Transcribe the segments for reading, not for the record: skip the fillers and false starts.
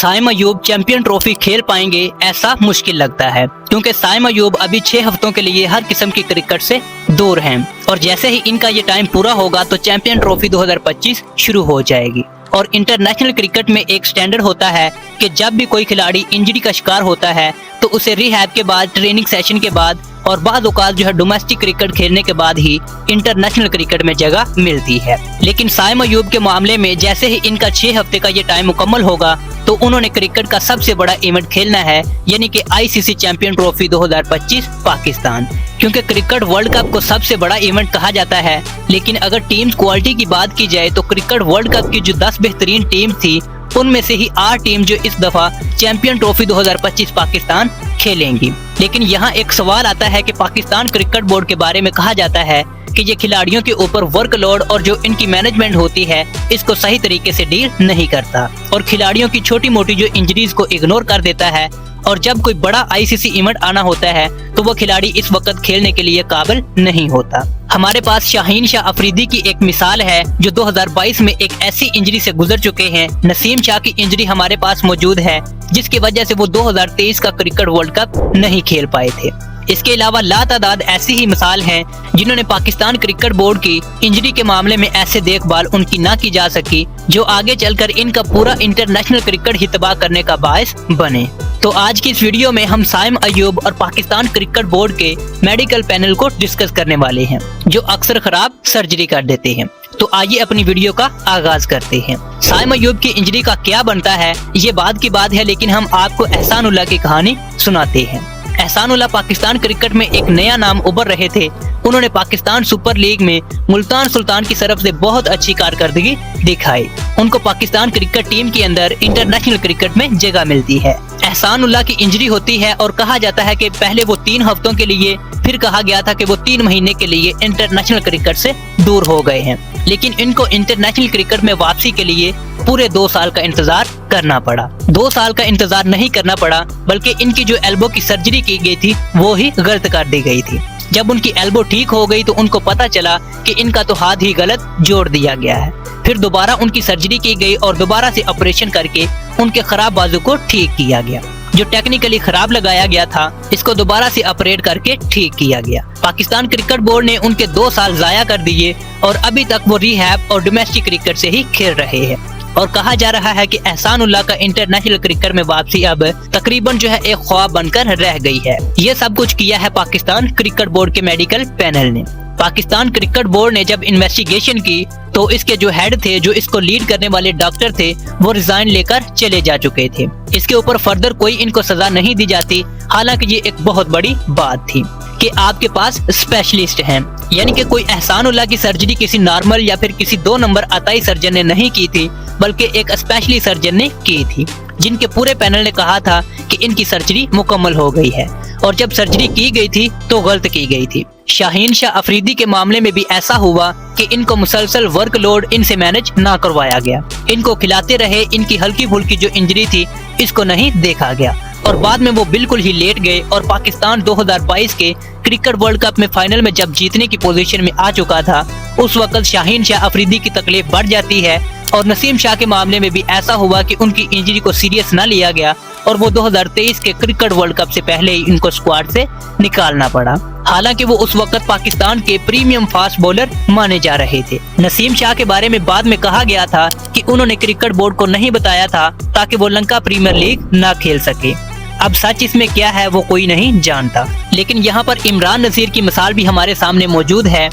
Saim Ayub champion trophy खेल पाएंगे ऐसा मुश्किल लगता है, क्योंकि साइम अयूब अभी 6 हफ्तों के लिए हर किस्म की क्रिकेट से दूर हैं और जैसे ही इनका ये टाइम पूरा होगा तो चैंपियन ट्रॉफी 2025 शुरू हो जाएगी। और इंटरनेशनल क्रिकेट में एक स्टैंडर्ड होता है कि जब भी कोई खिलाड़ी इंजरी का शिकार होता है तो उसे रिहैब के बाद, ट्रेनिंग सेशन के बाद और बाद औकात डोमेस्टिक क्रिकेट खेलने के बाद ही इंटरनेशनल क्रिकेट में जगह मिलती है। लेकिन साइम अयूब के मामले में जैसे ही इनका 6 हफ्ते का ये टाइम मुकम्मल होगा तो उन्होंने क्रिकेट का सबसे बड़ा इवेंट खेलना है, यानी कि आईसीसी चैंपियन ट्रॉफी 2025 पाकिस्तान। क्योंकि क्रिकेट वर्ल्ड कप को सबसे बड़ा इवेंट कहा जाता है, लेकिन अगर टीम्स क्वालिटी की बात की जाए तो क्रिकेट वर्ल्ड कप की जो 10 बेहतरीन टीम थी उनमें से ही 8 टीम जो इस दफा चैंपियन ट्रॉफी 2025 पाकिस्तान खेलेंगी। लेकिन यहाँ एक सवाल आता है कि पाकिस्तान क्रिकेट बोर्ड के बारे में कहा जाता है कि ये खिलाड़ियों के ऊपर वर्कलोड और जो इनकी मैनेजमेंट होती है इसको सही तरीके से डील नहीं करता और खिलाड़ियों की छोटी मोटी जो इंजरीज को इग्नोर कर देता है। और जब कोई बड़ा आईसीसी इवेंट आना होता है तो वो खिलाड़ी इस वक्त खेलने के लिए काबिल नहीं होता। हमारे पास शाहीन शाह अफरीदी की एक मिसाल है जो 2022 में एक ऐसी इंजरी से गुजर चुके हैं। नसीम शाह की इंजरी हमारे पास मौजूद है जिसकी वजह से वो 2023 का क्रिकेट वर्ल्ड कप नहीं खेल पाए थे। इसके अलावा लातादाद ऐसी ही मिसाल हैं जिन्होंने पाकिस्तान क्रिकेट बोर्ड की इंजरी के मामले में ऐसे देखभाल उनकी ना की जा सकी जो आगे चलकर इनका पूरा इंटरनेशनल क्रिकेट ही तबाह करने का बायस बने। तो आज की इस वीडियो में हम साइम अयूब और पाकिस्तान क्रिकेट बोर्ड के मेडिकल पैनल को डिस्कस करने वाले हैं जो अक्सर खराब सर्जरी कर देते हैं। तो आइए अपनी वीडियो का आगाज करते हैं। साइम अयूब की इंजरी का क्या बनता है ये बाद की बात है, लेकिन हम आपको एहसानुल्लाह की कहानी सुनाते हैं। एहसानुल्लाह पाकिस्तान क्रिकेट में एक नया नाम उभर रहे थे। उन्होंने पाकिस्तान सुपर लीग में मुल्तान सुल्तान की तरफ से बहुत अच्छी कारकर्दगी दिखाई। उनको पाकिस्तान क्रिकेट टीम के अंदर इंटरनेशनल क्रिकेट में जगह मिलती है। एहसानुल्लाह की इंजरी होती है और कहा जाता है कि पहले वो 3 हफ्तों के लिए, फिर कहा गया था कि वो 3 महीने के लिए इंटरनेशनल क्रिकेट से दूर हो गए हैं। लेकिन इनको इंटरनेशनल क्रिकेट में वापसी के लिए पूरे 2 साल का इंतजार करना पड़ा। 2 साल का इंतजार नहीं करना पड़ा बल्कि इनकी जो एल्बो की सर्जरी की गई थी वो ही गलत कर दी गई थी। जब उनकी एल्बो ठीक हो गई तो उनको पता चला कि इनका तो हाथ ही गलत जोड़ दिया गया है। फिर दोबारा उनकी सर्जरी की गई और दोबारा से ऑपरेशन करके उनके खराब बाजू को ठीक किया गया। जो टेक्निकली खराब लगाया गया था इसको दोबारा से ऑपरेट करके ठीक किया गया। पाकिस्तान क्रिकेट बोर्ड ने उनके 2 साल जाया कर दिए और अभी तक वो रिहैब और डोमेस्टिक क्रिकेट से ही खेल रहे हैं। और कहा जा रहा है कि एहसानुल्लाह का इंटरनेशनल क्रिकेट में वापसी अब तकरीबन एक ख्वाब बनकर रह गई है। ये सब कुछ किया है पाकिस्तान क्रिकेट बोर्ड के मेडिकल पैनल ने। पाकिस्तान क्रिकेट बोर्ड ने जब इन्वेस्टिगेशन की तो इसके जो हेड थे, जो इसको लीड करने वाले डॉक्टर थे, वो रिजाइन लेकर चले जा चुके थे। इसके ऊपर फर्दर कोई इनको सजा नहीं दी जाती। हालांकि ये एक बहुत बड़ी बात थी कि आपके पास स्पेशलिस्ट हैं, यानी कि कोई एहसानुल्लाह की सर्जरी किसी नॉर्मल या फिर किसी 2 नंबर अताई सर्जन ने नहीं की थी बल्कि एक स्पेशली सर्जन ने की थी, जिनके पूरे पैनल ने कहा था कि इनकी सर्जरी मुकम्मल हो गई है। और जब सर्जरी की गई थी तो गलत की गई थी। शाहीन शाह अफरीदी के मामले में भी ऐसा हुआ कि इनको मुसलसल वर्कलोड इनसे मैनेज ना करवाया गया। इनको खिलाते रहे, इनकी हल्की फुल्की जो इंजरी थी इसको नहीं देखा गया और बाद में वो बिल्कुल ही लेट गए। और पाकिस्तान 2022 के क्रिकेट वर्ल्ड कप में फाइनल में जब जीतने की पोजीशन में आ चुका था उस वक्त शाहीन शाह अफरीदी की तकलीफ बढ़ जाती है। और नसीम शाह के मामले में भी ऐसा हुआ कि उनकी इंजरी को सीरियस ना लिया गया और वो 2023 के क्रिकेट वर्ल्ड कप से पहले ही इनको स्क्वाड से निकालना पड़ा। हालांकि वो उस वक्त पाकिस्तान के प्रीमियम फास्ट बॉलर माने जा रहे थे। नसीम शाह के बारे में बाद में कहा गया था कि उन्होंने क्रिकेट बोर्ड को नहीं बताया था ताकि वो लंका प्रीमियर लीग ना खेल सके। अब सच इसमें क्या है वो कोई नहीं जानता। लेकिन यहाँ पर इमरान नज़ीर की मिसाल भी हमारे सामने मौजूद है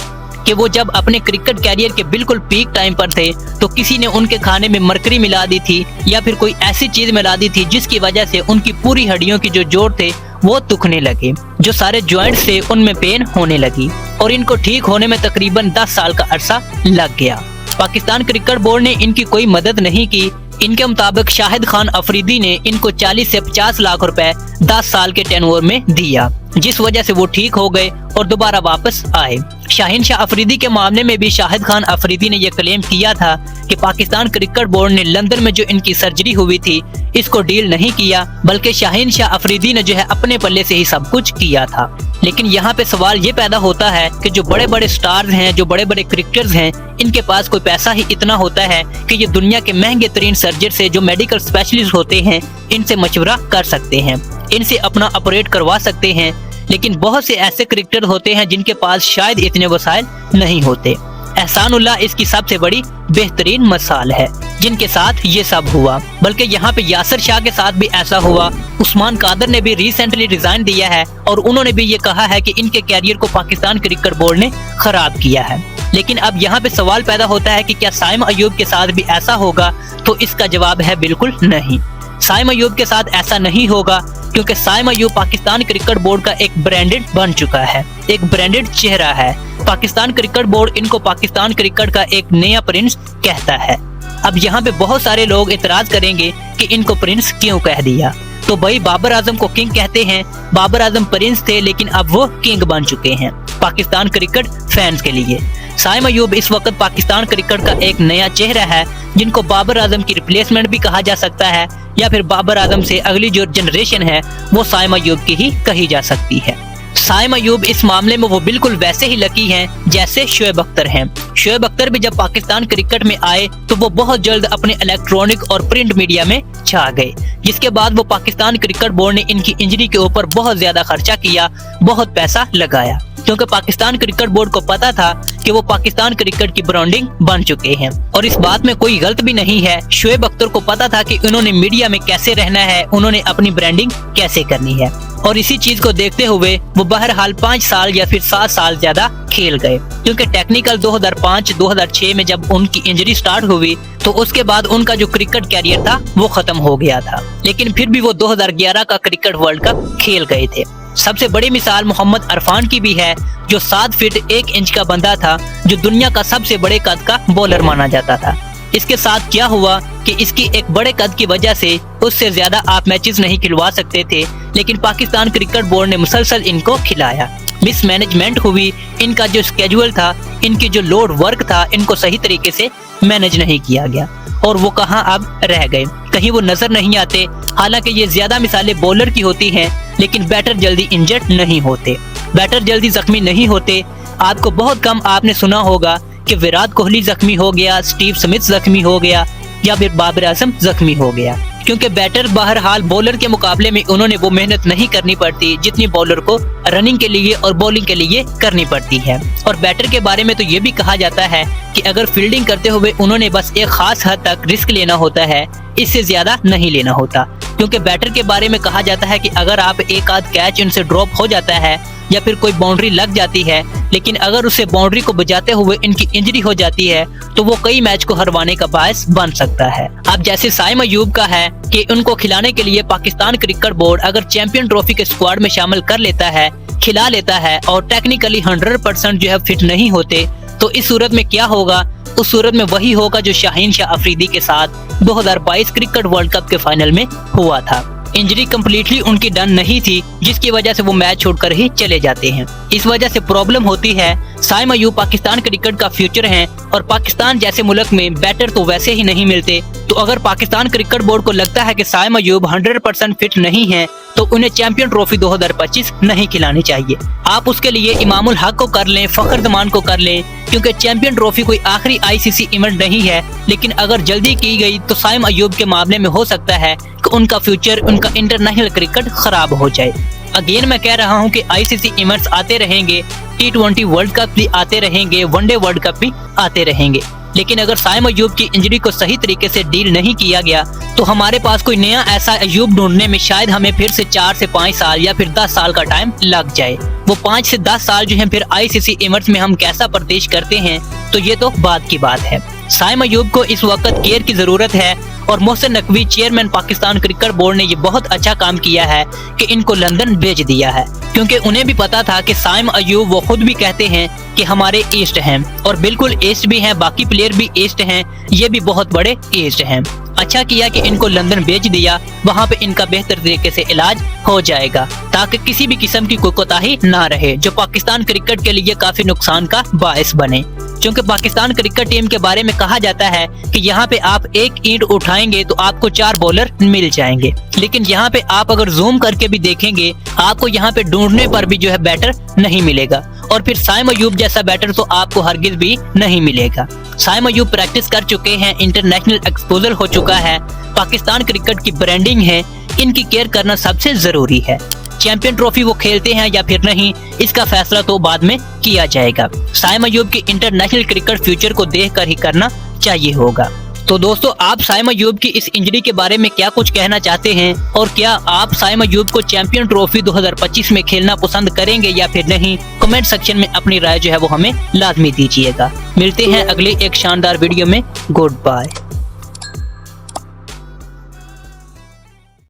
कि वो जब अपने क्रिकेट कैरियर के बिल्कुल पीक टाइम पर थे तो किसी ने उनके खाने में मरकरी मिला दी थी या फिर कोई ऐसी चीज मिला दी थी जिसकी वजह से उनकी पूरी हड्डियों की जो जोड़ थे वो दुखने लगे, जो सारे जॉइंट्स थे उनमें पेन होने लगी और इनको ठीक होने में तकरीबन 10 साल का अरसा लग गया। पाकिस्तान क्रिकेट बोर्ड ने इनकी कोई मदद नहीं की। इनके मुताबिक शाहिद खान अफरीदी ने इनको 40 से 50 लाख रुपए 10 साल के टेन्योर में दिया, जिस वजह से वो ठीक हो गए और दोबारा वापस आए। शाहीन शाह अफरीदी के मामले में भी शाहिद खान अफरीदी ने यह क्लेम किया था कि पाकिस्तान क्रिकेट बोर्ड ने लंदन में जो इनकी सर्जरी हुई थी इसको डील नहीं किया, बल्कि शाहीन शाह अफरीदी ने जो है अपने पल्ले से ही सब कुछ किया था। लेकिन यहाँ पे सवाल ये पैदा होता है कि जो बड़े बड़े स्टार्स हैं, जो बड़े बड़े क्रिकेटर्स हैं, इनके पास कोई पैसा ही इतना होता है कि ये दुनिया के महंगे तरीन सर्जन से, जो मेडिकल स्पेशलिस्ट होते हैं, इनसे मशवरा कर सकते हैं, इनसे अपना ऑपरेट करवा सकते हैं। लेकिन बहुत से ऐसे क्रिकेटर होते हैं जिनके पास शायद इतने वसाइल नहीं होते। एहसानुल्लाह इसकी सबसे बड़ी बेहतरीन मिसाल है, जिनके साथ ये सब हुआ। बल्कि यहाँ पे यासिर शाह के साथ भी ऐसा हुआ। उस्मान कादर ने भी रिसेंटली रिजाइन दिया है और उन्होंने भी ये कहा है कि इनके कैरियर को पाकिस्तान क्रिकेट बोर्ड ने खराब किया है। लेकिन अब यहाँ पे सवाल पैदा होता है कि क्या साइम अयूब के साथ भी ऐसा होगा? तो इसका जवाब है बिल्कुल नहीं। साइम अयूब के साथ ऐसा नहीं होगा, क्योंकि साइम अयूब पाकिस्तान क्रिकेट बोर्ड का एक ब्रांडेड बन चुका है, एक ब्रांडेड चेहरा है। पाकिस्तान क्रिकेट बोर्ड इनको पाकिस्तान क्रिकेट का एक नया प्रिंस कहता है। अब यहाँ पे बहुत सारे लोग इतराज करेंगे कि इनको प्रिंस क्यों कह दिया। तो भाई बाबर आजम को किंग कहते हैं, बाबर आजम प्रिंस थे लेकिन अब वो किंग बन चुके हैं पाकिस्तान क्रिकेट फैंस के लिए। साइम अयूब इस वक्त पाकिस्तान क्रिकेट का एक नया चेहरा है, जिनको बाबर आजम की रिप्लेसमेंट भी कहा जा सकता है, या फिर बाबर आजम से अगली जो जनरेशन है वो साइम अयूब की ही कही जा सकती है। साइम अयूब इस मामले में वो बिल्कुल वैसे ही लकी हैं जैसे शोएब अख्तर हैं। शोएब अख्तर भी जब पाकिस्तान क्रिकेट में आए तो वो बहुत जल्द अपने इलेक्ट्रॉनिक और प्रिंट मीडिया में छा गए, जिसके बाद वो पाकिस्तान क्रिकेट बोर्ड ने इनकी इंजरी के ऊपर बहुत ज्यादा खर्चा किया, बहुत पैसा लगाया, क्योंकि पाकिस्तान क्रिकेट बोर्ड को पता था कि वो पाकिस्तान क्रिकेट की ब्रांडिंग बन चुके हैं। और इस बात में कोई गलत भी नहीं है। शोएब अख्तर को पता था कि उन्होंने मीडिया में कैसे रहना है, उन्होंने अपनी ब्रांडिंग कैसे करनी है, और इसी चीज को देखते हुए वो बहरहाल 5 साल या फिर 7 साल ज्यादा खेल गए, क्योंकि टेक्निकल 2005-2006 में जब उनकी इंजरी स्टार्ट हुई तो उसके बाद उनका जो क्रिकेट कैरियर था वो खत्म हो गया था। लेकिन फिर भी वो 2011 का क्रिकेट वर्ल्ड कप खेल गए थे। सबसे बड़ी मिसाल मोहम्मद अरफान की भी है, जो 7 फीट 1 इंच का बंदा था, जो दुनिया का सबसे बड़े कद का बॉलर माना जाता था। इसके साथ क्या हुआ कि इसकी एक बड़े कद की वजह से उससे ज्यादा आप मैचेस नहीं खिलवा सकते थे, लेकिन पाकिस्तान क्रिकेट बोर्ड ने मुसलसल इनको खिलाया। मिसमैनेजमेंट हुई, इनका जो स्केड्यूल था, इनकी जो लोड वर्क था, इनको सही तरीके से मैनेज नहीं किया गया और वो कहां अब रह गए, कहीं वो नजर नहीं आते। हालांकि ये ज्यादा मिसालें बॉलर की होती हैं, लेकिन बैटर जल्दी इंजर्ड नहीं होते, बैटर जल्दी जख्मी नहीं होते। आपको बहुत कम आपने सुना होगा कि विराट कोहली जख्मी हो गया, स्टीव स्मिथ जख्मी हो गया, या फिर बाबर आजम जख्मी हो गया, क्योंकि बैटर बहरहाल बॉलर के मुकाबले में उन्होंने वो मेहनत नहीं करनी पड़ती जितनी बॉलर को रनिंग के लिए और बॉलिंग के लिए करनी पड़ती है। और बैटर के बारे में तो ये भी कहा जाता है कि अगर फील्डिंग करते हुए उन्होंने बस एक खास हद तक रिस्क लेना होता है, इससे ज्यादा नहीं लेना होता, क्योंकि बैटर के बारे में कहा जाता है कि अगर आप एक आध कैच उनसे ड्रॉप हो जाता है या फिर कोई बाउंड्री लग जाती है, लेकिन अगर उसे बाउंड्री को बजाते हुए इनकी इंजरी हो जाती है तो वो कई मैच को हरवाने का बायस बन सकता है। अब जैसे साइम अयूब का है कि उनको खिलाने के लिए पाकिस्तान क्रिकेट बोर्ड अगर चैंपियन ट्रॉफी के स्क्वाड में शामिल कर लेता है, खिला लेता है, और टेक्निकली 100% जो है फिट नहीं होते, तो इस सूरत में क्या होगा? उस सूरत में वही होगा जो शाहीन शाह अफरीदी के साथ 2022 क्रिकेट वर्ल्ड कप के फाइनल में हुआ था। इंजरी कम्प्लीटली उनकी डन नहीं थी, जिसकी वजह से वो मैच छोड़कर ही चले जाते हैं। इस वजह से प्रॉब्लम होती है। साइम अयूब पाकिस्तान क्रिकेट का फ्यूचर हैं और पाकिस्तान जैसे मुल्क में बैटर तो वैसे ही नहीं मिलते। तो अगर पाकिस्तान क्रिकेट बोर्ड को लगता है कि साइम अयूब 100% फिट नहीं है, तो उन्हें चैंपियन ट्रॉफी 2025 नहीं खिलानी चाहिए। आप उसके लिए इमामुल हक को कर लें, फखर जमान को कर लें, क्योंकि चैंपियन ट्रॉफी कोई आखिरी आईसीसी इवेंट नहीं है। लेकिन अगर जल्दी की गई तो साइम अयूब के मामले में हो सकता है कि उनका फ्यूचर, उनका इंटरनेशनल क्रिकेट खराब हो जाए। अगेन मैं कह रहा हूं कि आईसीसी इवेंट्स आते रहेंगे, T20 वर्ल्ड कप भी आते रहेंगे, वनडे वर्ल्ड कप भी आते रहेंगे, लेकिन अगर साइम अयूब की इंजरी को सही तरीके से डील नहीं किया गया तो हमारे पास कोई नया ऐसा अयूब ढूंढने में शायद हमें फिर से 4 से 5 साल या फिर 10 साल का टाइम लग जाए। वो 5 से 10 साल जो है फिर आईसीसी इवेंट्स में हम कैसा प्रदेश करते हैं, तो ये तो बात की बात है। साइम अयूब को इस वक्त केयर की जरूरत है और Mohsin Naqvi chairman Pakistan cricket board ने ये बहुत अच्छा काम किया है कि इनको लंदन भेज दिया है, क्योंकि उन्हें भी पता था कि साइम अयूब, वो खुद भी कहते हैं कि हमारे ईस्ट हैं, और बिल्कुल ईस्ट भी हैं, बाकी प्लेयर भी ईस्ट हैं, ये भी बहुत बड़े ईस्ट हैं। अच्छा किया कि इनको लंदन भेज दिया, वहाँ पे इनका बेहतर तरीके से इलाज हो जाएगा ताकि किसी भी किस्म की कोई कोताही ना रहे, जो पाकिस्तान क्रिकेट के लिए काफी नुकसान का बायस बने। क्योंकि पाकिस्तान क्रिकेट टीम के बारे में कहा जाता है कि यहाँ पे आप एक ईंट उठाएंगे तो आपको 4 बॉलर मिल जाएंगे, लेकिन यहाँ पे आप अगर जूम करके भी देखेंगे आपको यहाँ पे ढूंढने पर भी जो है बैटर नहीं मिलेगा, और फिर साइम अयूब जैसा बैटर तो आपको हरगिज भी नहीं मिलेगा। साइम अयूब प्रैक्टिस कर चुके हैं, इंटरनेशनल एक्सपोजर हो चुका है, पाकिस्तान क्रिकेट की ब्रांडिंग है, इनकी केयर करना सबसे जरूरी है। चैंपियन ट्रॉफी वो खेलते हैं या फिर नहीं, इसका फैसला तो बाद में किया जाएगा। साइम अयूब के इंटरनेशनल क्रिकेट फ्यूचर को देखकर ही करना चाहिए होगा। तो दोस्तों, आप साइम अयूब की इस इंजरी के बारे में क्या कुछ कहना चाहते हैं, और क्या आप साइम अयूब को चैंपियन ट्रॉफी 2025 में खेलना पसंद करेंगे या फिर नहीं? कमेंट सेक्शन में अपनी राय जो है वो हमें लाजमी दीजिएगा। मिलते हैं अगले एक शानदार वीडियो में। Good bye.